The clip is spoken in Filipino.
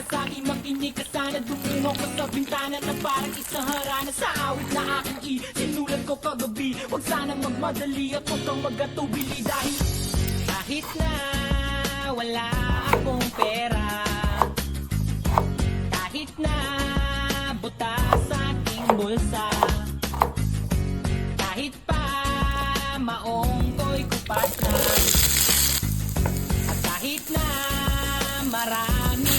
sa'kin makinig ka sana. Dumingog ko sa bintana na parang isang harana. Sa awit na aking sinulat ko kagabi. Huwag sana magmadali at huwag kang magatubili. Dahil kahit na wala akong pera, kahit na buta sa aking bulsa, kahit pa maong ko'y kupat na, at kahit na marami